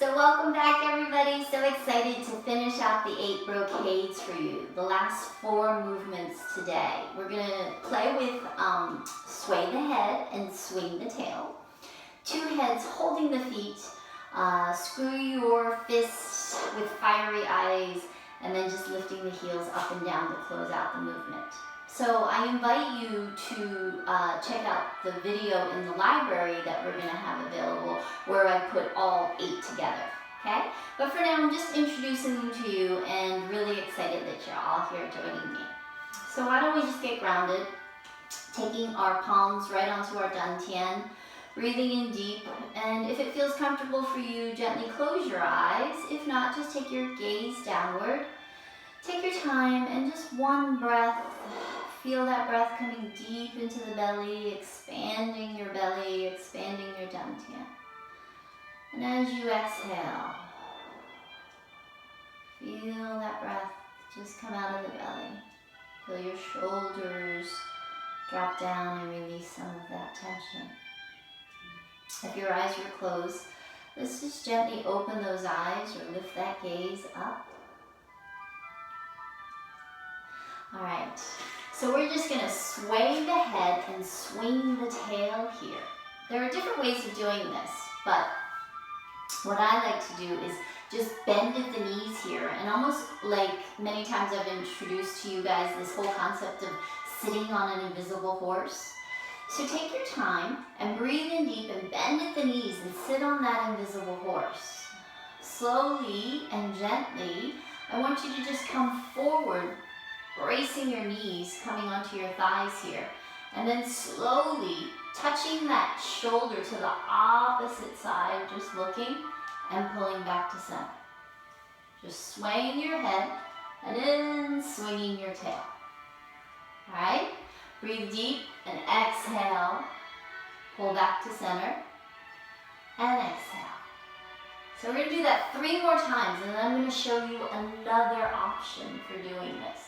So welcome back everybody. So excited to finish out the 8 brocades for you. The last 4 movements today. We're going to play with sway the head and swing the tail. 2 heads holding the feet. Screw your fists with fiery eyes and then just lifting the heels up and down to close out the movement. So I invite you to check out the video in the library that we're going to have available where I put all 8 together, okay? But for now, I'm just introducing them to you and really excited that you're all here joining me. So why don't we just get grounded, taking our palms right onto our dantian, breathing in deep, and if it feels comfortable for you, gently close your eyes. If not, just take your gaze downward. Take your time and just one breath. Feel that breath coming deep into the belly, expanding your belly, expanding your dantian. And as you exhale, feel that breath just come out of the belly. Feel your shoulders drop down and release some of that tension. If your eyes are closed, let's just gently open those eyes or lift that gaze up. All right. So we're just going to sway the head and swing the tail here. There are different ways of doing this, but what I like to do is just bend at the knees here, and almost like many times I've introduced to you guys this whole concept of sitting on an invisible horse. So take your time and breathe in deep and bend at the knees and sit on that invisible horse. Slowly and gently, I want you to just come forward, bracing your knees, coming onto your thighs here, and then slowly touching that shoulder to the opposite side, just looking and pulling back to center. Just swaying your head and then swinging your tail. All right? Breathe deep and exhale. Pull back to center and exhale. So we're going to do that 3 more times, and then I'm going to show you another option for doing this.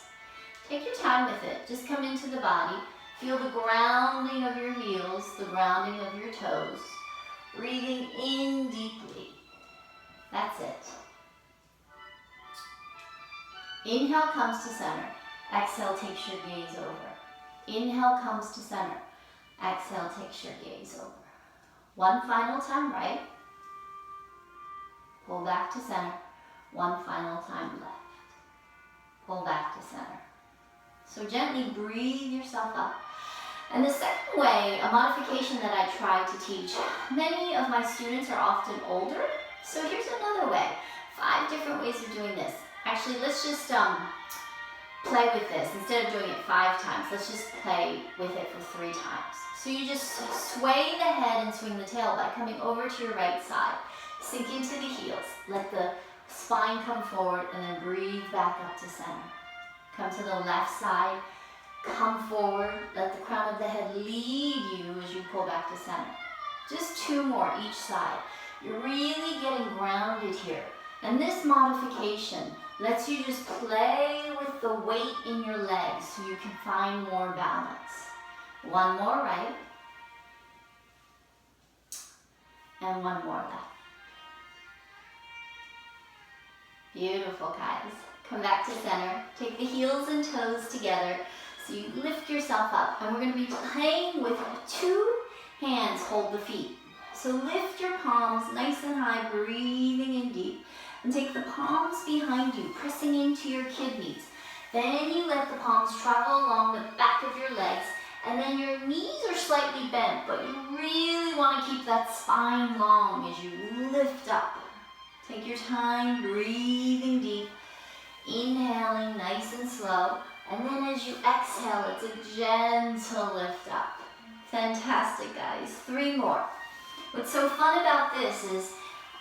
Take your time with it. Just come into the body. Feel the grounding of your heels, the grounding of your toes. Breathing in deeply. That's it. Inhale comes to center. Exhale takes your gaze over. Inhale comes to center. Exhale takes your gaze over. One final time right. Pull back to center. One final time left. Pull back to center. So gently breathe yourself up. And the second way, a modification that I try to teach, many of my students are often older. So here's another way. 5 different ways of doing this. Actually, let's just play with this. Instead of doing it 5 times, let's just play with it for 3 times. So you just sway the head and swing the tail by coming over to your right side. Sink into the heels. Let the spine come forward and then breathe back up to center. Come to the left side, come forward, let the crown of the head lead you as you pull back to center. Just 2 more each side. You're really getting grounded here. And this modification lets you just play with the weight in your legs so you can find more balance. 1 more right. And 1 more left. Beautiful, guys. Come back to center. Take the heels and toes together so you lift yourself up. And we're going to be playing with 2 hands hold the feet. So lift your palms nice and high, breathing in deep. And take the palms behind you, pressing into your kidneys. Then you let the palms travel along the back of your legs. And then your knees are slightly bent, but you really want to keep that spine long as you lift up. Take your time, breathing deep. Inhaling nice and slow, and then as you exhale, it's a gentle lift up. Fantastic, guys. 3 more. What's so fun about this is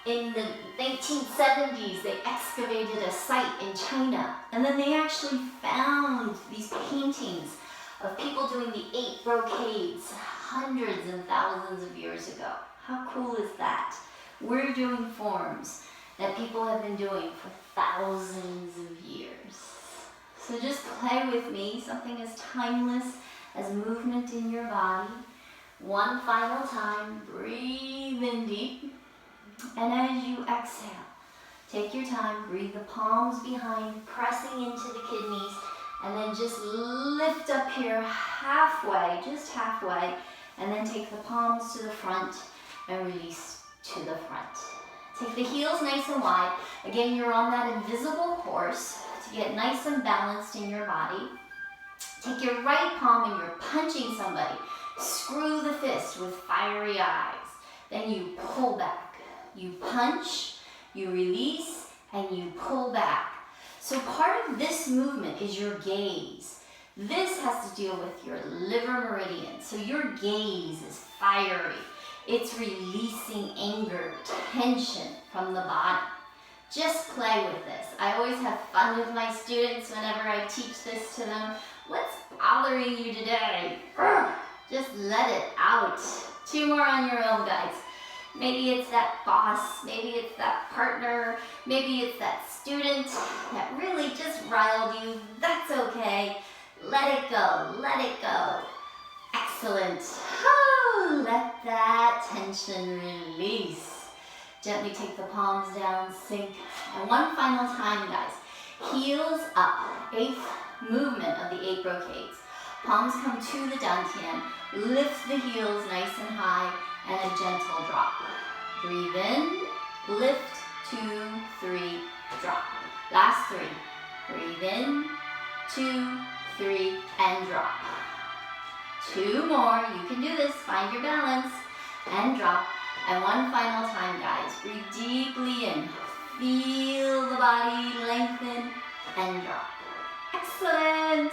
in the 1970s, they excavated a site in China, and then they actually found these paintings of people doing the 8 brocades hundreds and thousands of years ago. How cool is that? We're doing forms that people have been doing for thousands of years. So just play with me, something as timeless as movement in your body. 1 final time, breathe in deep. And as you exhale, take your time, breathe the palms behind, pressing into the kidneys, and then just lift up here halfway, just halfway, and then take the palms to the front and release to the front. Take the heels nice and wide. Again, you're on that invisible horse to get nice and balanced in your body. Take your right palm and you're punching somebody. Screw the fist with fiery eyes. Then you pull back. You punch, you release, and you pull back. So part of this movement is your gaze. This has to deal with your liver meridian. So your gaze is fiery. It's releasing anger, tension from the body. Just play with this. I always have fun with my students whenever I teach this to them. What's bothering you today? Just let it out. 2 more on your own, guys. Maybe it's that boss, maybe it's that partner, maybe it's that student that really just riled you. That's okay. Let it go, let it go. Excellent. Oh, let that tension release. Gently take the palms down, sink. And one final time, guys. Heels up. 8th movement of the 8 brocades. Palms come to the dantian. Lift the heels nice and high and a gentle drop. Breathe in, lift, 2, 3, drop. Last 3. Breathe in, 2, 3, and drop. 2 more. You can do this. Find your balance and drop. And one final time, guys. Breathe deeply in. Feel the body lengthen and drop. Excellent.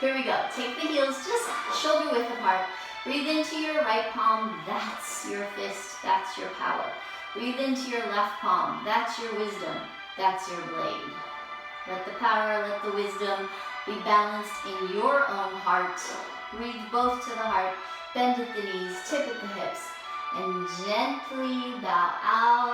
Here we go. Take the heels just shoulder width apart. Breathe into your right palm. That's your fist. That's your power. Breathe into your left palm. That's your wisdom. That's your blade. Let the power, let the wisdom be balanced in your own heart. Breathe both to the heart. Bend at the knees, tip at the hips. And gently bow out